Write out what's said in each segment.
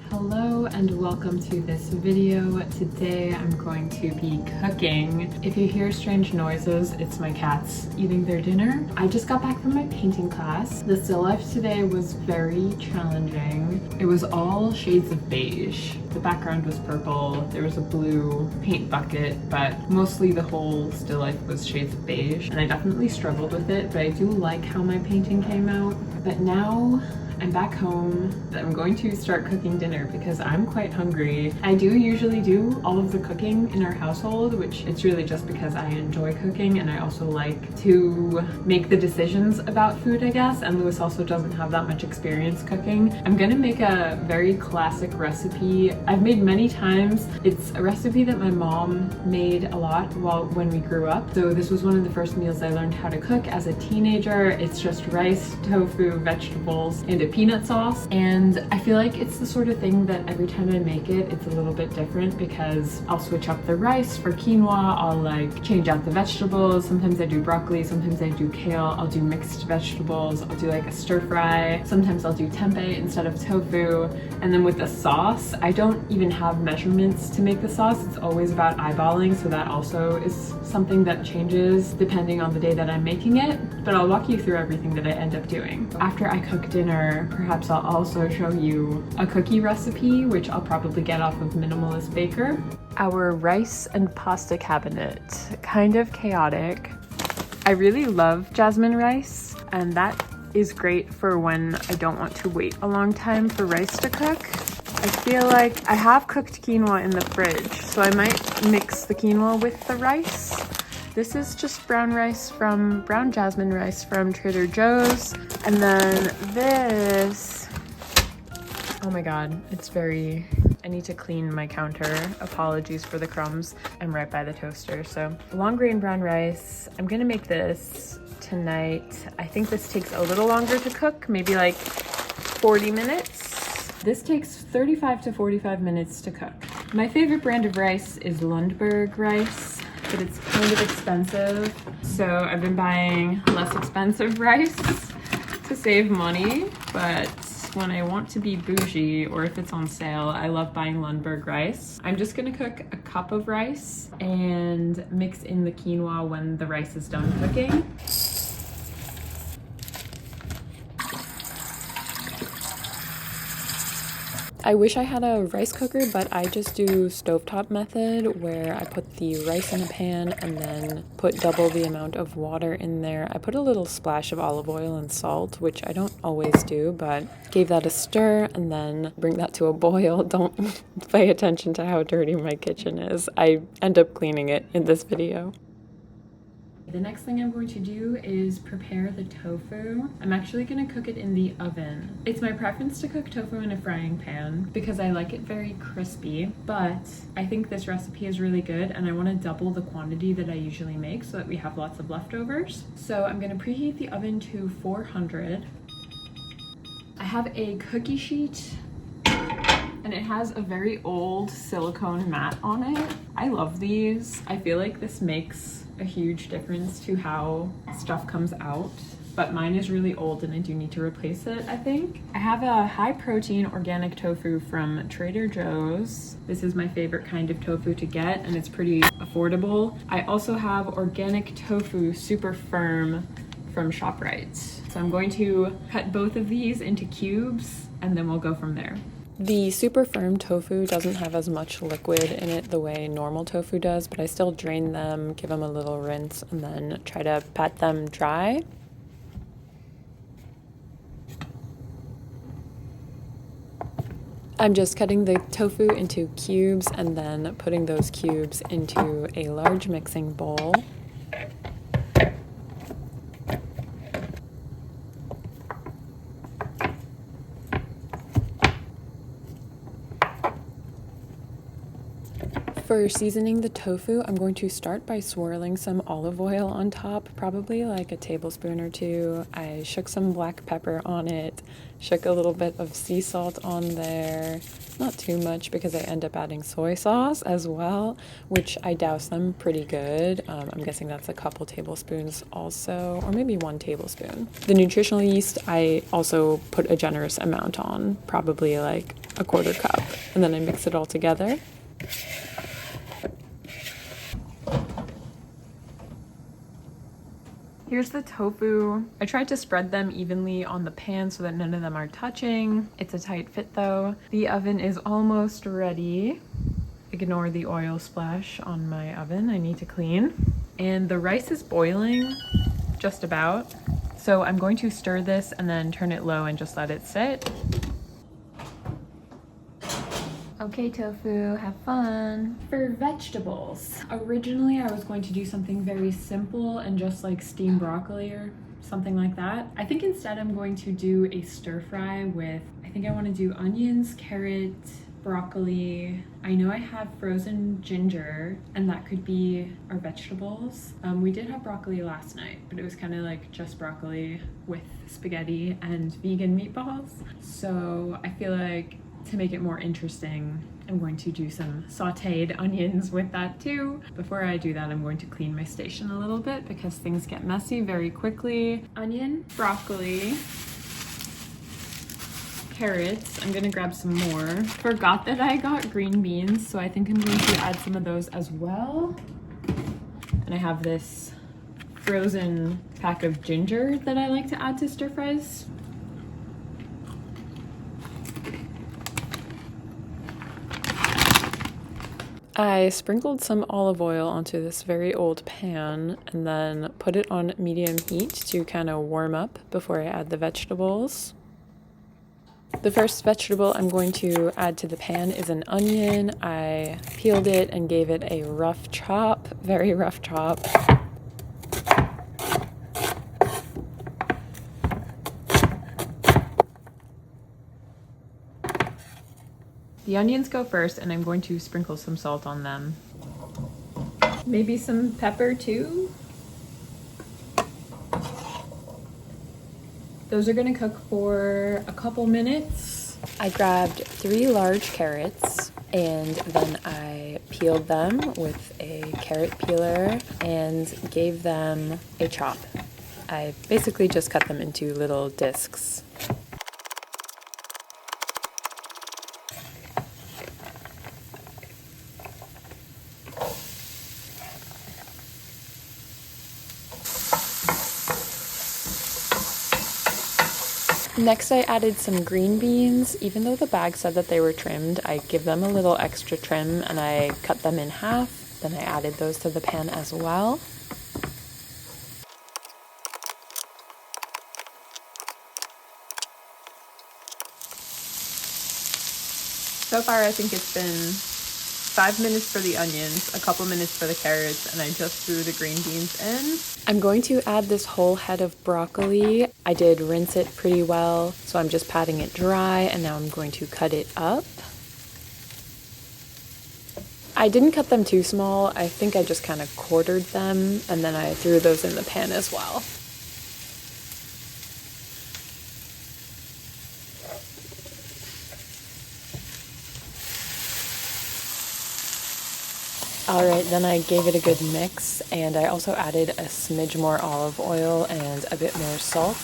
Hello and welcome to this video. Today I'm going to be cooking. If you hear strange noises, it's my cats eating their dinner. I just got back from my painting class. The still life today was very challenging. It was all shades of beige. The background was purple, there was a blue paint bucket, but mostly the whole still life was shades of beige. And I definitely struggled with it, but I do like how my painting came out. But now I'm back home. I'm going to start cooking dinner because I'm quite hungry. I do usually do all of the cooking in our household, which it's really just because I enjoy cooking and I also like to make the decisions about food, I guess. And Lewis also doesn't have that much experience cooking. I'm gonna make a very classic recipe I've made many times. It's a recipe that my mom made a lot when we grew up. So this was one of the first meals I learned how to cook as a teenager. It's just rice, tofu, vegetables, and a peanut sauce, and I feel like it's the sort of thing that every time I make it, it's a little bit different because I'll switch up the rice for quinoa, I'll like change out the vegetables. Sometimes I do broccoli, sometimes I do kale, I'll do mixed vegetables, I'll do like a stir fry, sometimes I'll do tempeh instead of tofu. And then with the sauce, I don't even have measurements to make the sauce. It's always about eyeballing, so that also is something that changes depending on the day that I'm making it, but I'll walk you through everything that I end up doing. After I cook dinner, perhaps I'll also show you a cookie recipe, which I'll probably get off of Minimalist Baker. Our rice and pasta cabinet, kind of chaotic. I really love jasmine rice, and that is great for when I don't want to wait a long time for rice to cook. I feel like I have cooked quinoa in the fridge, so I might mix the quinoa with the rice. This is just brown jasmine rice from Trader Joe's. And then this, oh my God, I need to clean my counter. Apologies for the crumbs. I'm right by the toaster. So long grain brown rice. I'm gonna make this tonight. I think this takes a little longer to cook, maybe like 40 minutes. This takes 35 to 45 minutes to cook. My favorite brand of rice is Lundberg rice, but it's kind of expensive. So I've been buying less expensive rice to save money, but when I want to be bougie or if it's on sale, I love buying Lundberg rice. I'm just gonna cook a cup of rice and mix in the quinoa when the rice is done cooking. I wish I had a rice cooker, but I just do stovetop method where I put the rice in a pan and then put double the amount of water in there. I put a little splash of olive oil and salt, which I don't always do, but gave that a stir and then bring that to a boil. Don't pay attention to how dirty my kitchen is. I end up cleaning it in this video. The next thing I'm going to do is prepare the tofu. I'm actually going to cook it in the oven. It's my preference to cook tofu in a frying pan because I like it very crispy, but I think this recipe is really good and I want to double the quantity that I usually make so that we have lots of leftovers. So I'm going to preheat the oven to 400. I have a cookie sheet and it has a very old silicone mat on it. I love these. I feel like this makes a huge difference to how stuff comes out, but mine is really old and I do need to replace it, I think. I have a high protein organic tofu from Trader Joe's. This is my favorite kind of tofu to get and it's pretty affordable. I also have organic tofu super firm from ShopRite. So I'm going to cut both of these into cubes and then we'll go from there. The super firm tofu doesn't have as much liquid in it the way normal tofu does, but I still drain them, give them a little rinse, and then try to pat them dry. I'm just cutting the tofu into cubes and then putting those cubes into a large mixing bowl. For seasoning the tofu, I'm going to start by swirling some olive oil on top, probably like a tablespoon or two. I shook some black pepper on it, shook a little bit of sea salt on there. Not too much because I end up adding soy sauce as well, which I douse them pretty good. I'm guessing that's a couple tablespoons also, or maybe 1 tablespoon. The nutritional yeast, I also put a generous amount on, probably like a 1/4 cup, and then I mix it all together. Here's the tofu. I tried to spread them evenly on the pan so that none of them are touching. It's a tight fit though. The oven is almost ready. Ignore the oil splash on my oven, I need to clean. And the rice is boiling, just about. So I'm going to stir this and then turn it low and just let it sit. Okay, tofu, have fun. For vegetables, originally I was going to do something very simple and just like steam broccoli or something like that. I think instead I'm going to do a stir fry with, I think I want to do onions, carrot, broccoli. I know I have frozen ginger and that could be our vegetables. We did have broccoli last night, but it was kind of like just broccoli with spaghetti and vegan meatballs. So I feel like to make it more interesting, I'm going to do some sauteed onions with that too. Before I do that, I'm going to clean my station a little bit because things get messy very quickly. Onion, broccoli, carrots. I'm gonna grab some more. Forgot that I got green beans, so I think I'm going to add some of those as well. And I have this frozen pack of ginger that I like to add to stir fries. I sprinkled some olive oil onto this very old pan and then put it on medium heat to kind of warm up before I add the vegetables. The first vegetable I'm going to add to the pan is an onion. I peeled it and gave it a rough chop, very rough chop. The onions go first, and I'm going to sprinkle some salt on them. Maybe some pepper too. Those are gonna cook for a couple minutes. I grabbed 3 large carrots and then I peeled them with a carrot peeler and gave them a chop. I basically just cut them into little discs. Next, I added some green beans. Even though the bag said that they were trimmed, I give them a little extra trim and I cut them in half. Then I added those to the pan as well. So far, I think it's been 5 minutes for the onions, a couple minutes for the carrots, and I just threw the green beans in. I'm going to add this whole head of broccoli. I did rinse it pretty well, so I'm just patting it dry, and now I'm going to cut it up. I didn't cut them too small. I think I just kind of quartered them, and then I threw those in the pan as well. Alright, then I gave it a good mix, and I also added a smidge more olive oil and a bit more salt.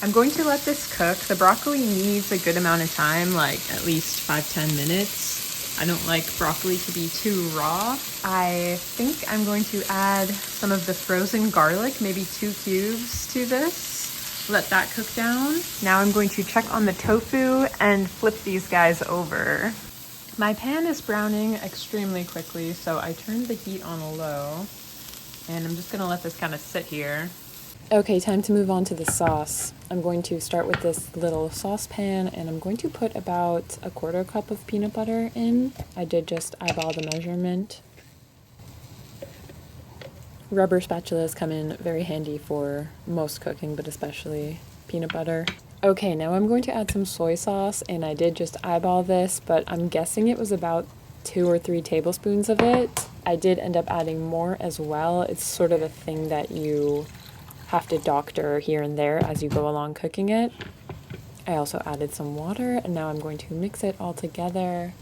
I'm going to let this cook. The broccoli needs a good amount of time, like at least 5-10 minutes. I don't like broccoli to be too raw. I think I'm going to add some of the frozen garlic, maybe 2 cubes to this. Let that cook down. Now I'm going to check on the tofu and flip these guys over. My pan is browning extremely quickly, so I turned the heat on low, and I'm just gonna let this kind of sit here. Okay, time to move on to the sauce. I'm going to start with this little saucepan, and I'm going to put about a 1/4 cup of peanut butter in. I did just eyeball the measurement. Rubber spatulas come in very handy for most cooking, but especially peanut butter. Okay, now I'm going to add some soy sauce, and I did just eyeball this, but I'm guessing it was about 2 or 3 tablespoons of it. I did end up adding more as well. It's sort of a thing that you have to doctor here and there as you go along cooking it. I also added some water, and now I'm going to mix it all together.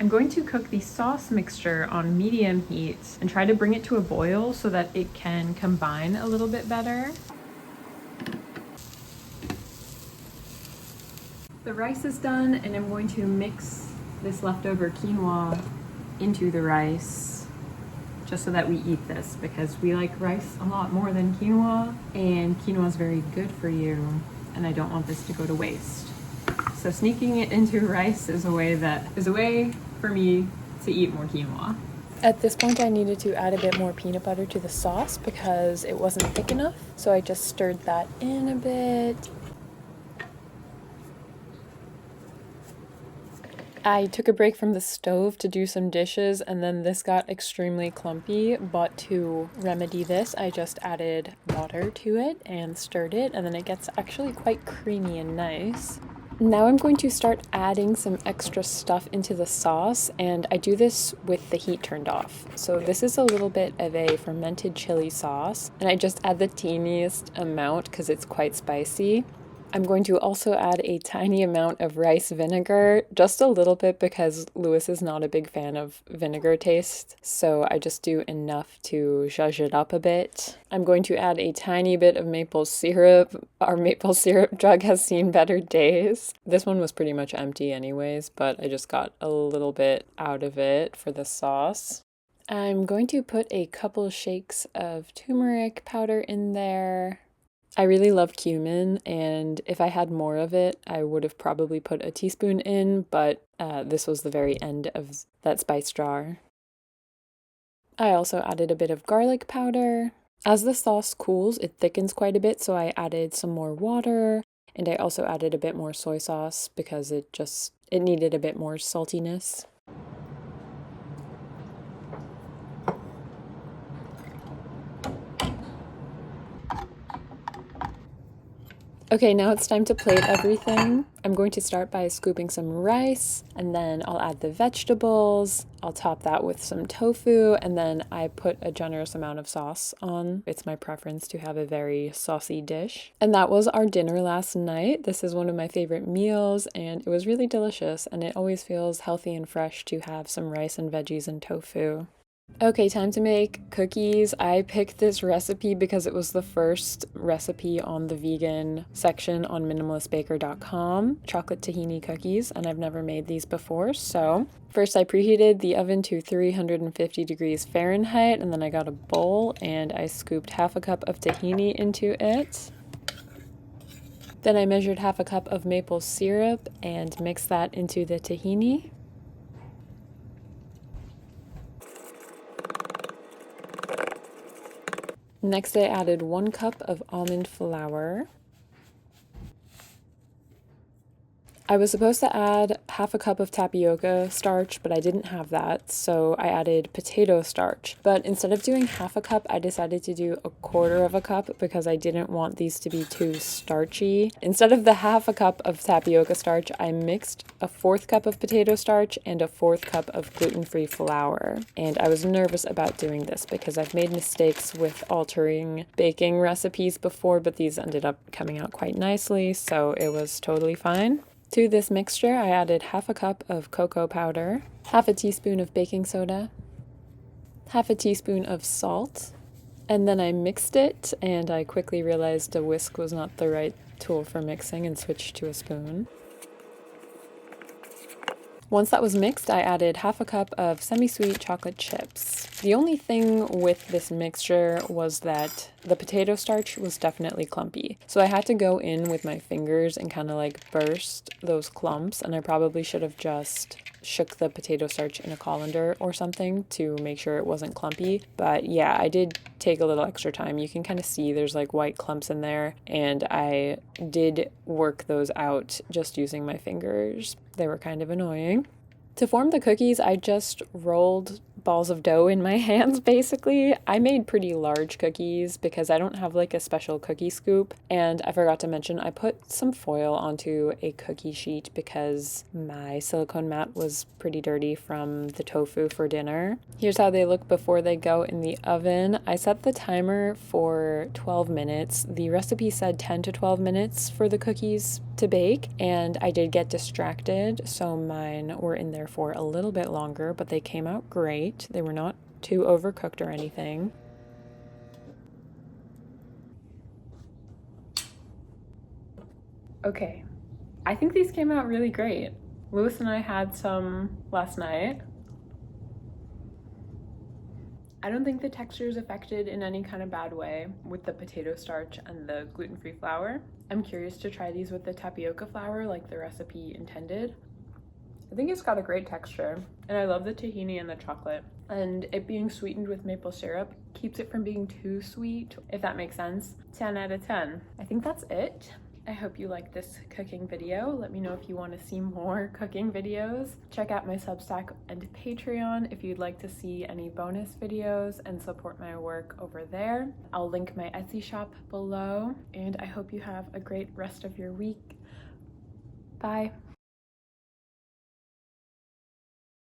I'm going to cook the sauce mixture on medium heat and try to bring it to a boil so that it can combine a little bit better. The rice is done, and I'm going to mix this leftover quinoa into the rice just so that we eat this, because we like rice a lot more than quinoa, and quinoa is very good for you, and I don't want this to go to waste. So sneaking it into rice is a way for me to eat more quinoa. At this point, I needed to add a bit more peanut butter to the sauce because it wasn't thick enough, so I just stirred that in a bit. I took a break from the stove to do some dishes, and then this got extremely clumpy, but to remedy this, I just added water to it and stirred it, and then it gets actually quite creamy and nice. Now I'm going to start adding some extra stuff into the sauce, and I do this with the heat turned off. So this is a little bit of a fermented chili sauce, and I just add the teeniest amount because it's quite spicy. I'm going to also add a tiny amount of rice vinegar, just a little bit because Lewis is not a big fan of vinegar taste, so I just do enough to zhuzh it up a bit. I'm going to add a tiny bit of maple syrup. Our maple syrup jug has seen better days. This one was pretty much empty anyways, but I just got a little bit out of it for the sauce. I'm going to put a couple shakes of turmeric powder in there. I really love cumin, and if I had more of it, I would have probably put a teaspoon in, but this was the very end of that spice jar. I also added a bit of garlic powder. As the sauce cools, it thickens quite a bit, so I added some more water, and I also added a bit more soy sauce because it needed a bit more saltiness. Okay, now it's time to plate everything. I'm going to start by scooping some rice, and then I'll add the vegetables. I'll top that with some tofu, and then I put a generous amount of sauce on. It's my preference to have a very saucy dish. And that was our dinner last night. This is one of my favorite meals, and it was really delicious, and it always feels healthy and fresh to have some rice and veggies and tofu. Okay, time to make cookies. I picked this recipe because it was the first recipe on the vegan section on minimalistbaker.com, chocolate tahini cookies, and I've never made these before. So first I preheated the oven to 350 degrees Fahrenheit, and then I got a bowl and I scooped half a cup of tahini into it. Then I measured half a cup of maple syrup and mixed that into the tahini. Next, I added 1 cup of almond flour. I was supposed to add half a cup of tapioca starch, but I didn't have that, so I added potato starch. But instead of doing half a cup, I decided to do 1/4 of a cup because I didn't want these to be too starchy. Instead of the half a cup of tapioca starch, I mixed 1/4 cup of potato starch and 1/4 cup of gluten-free flour. And I was nervous about doing this because I've made mistakes with altering baking recipes before, but these ended up coming out quite nicely, so it was totally fine. To this mixture, I added half a cup of cocoa powder, half a teaspoon of baking soda, half a teaspoon of salt, and then I mixed it, and I quickly realized a whisk was not the right tool for mixing and switched to a spoon. Once that was mixed, I added half a cup of semi-sweet chocolate chips. The only thing with this mixture was that the potato starch was definitely clumpy. So I had to go in with my fingers and kind of like burst those clumps, and I probably should have just shook the potato starch in a colander or something to make sure it wasn't clumpy. But yeah, I did take a little extra time. You can kind of see there's like white clumps in there, and I did work those out just using my fingers. They were kind of annoying. To form the cookies, I just rolled balls of dough in my hands, basically. I made pretty large cookies because I don't have like a special cookie scoop. And I forgot to mention, I put some foil onto a cookie sheet because my silicone mat was pretty dirty from the tofu for dinner. Here's how they look before they go in the oven. I set the timer for 12 minutes. The recipe said 10 to 12 minutes for the cookies to bake, and I did get distracted, so mine were in there for a little bit longer, but they came out great. They were not too overcooked or anything. Okay, I think these came out really great. Lewis and I had some last night. I don't think the texture is affected in any kind of bad way with the potato starch and the gluten-free flour. I'm curious to try these with the tapioca flour like the recipe intended. I think it's got a great texture, and I love the tahini and the chocolate. And it being sweetened with maple syrup keeps it from being too sweet, if that makes sense. 10 out of 10. I think that's it. I hope you like this cooking video. Let me know if you want to see more cooking videos. Check out my Substack and Patreon if you'd like to see any bonus videos and support my work over there. I'll link my Etsy shop below, and I hope you have a great rest of your week. Bye.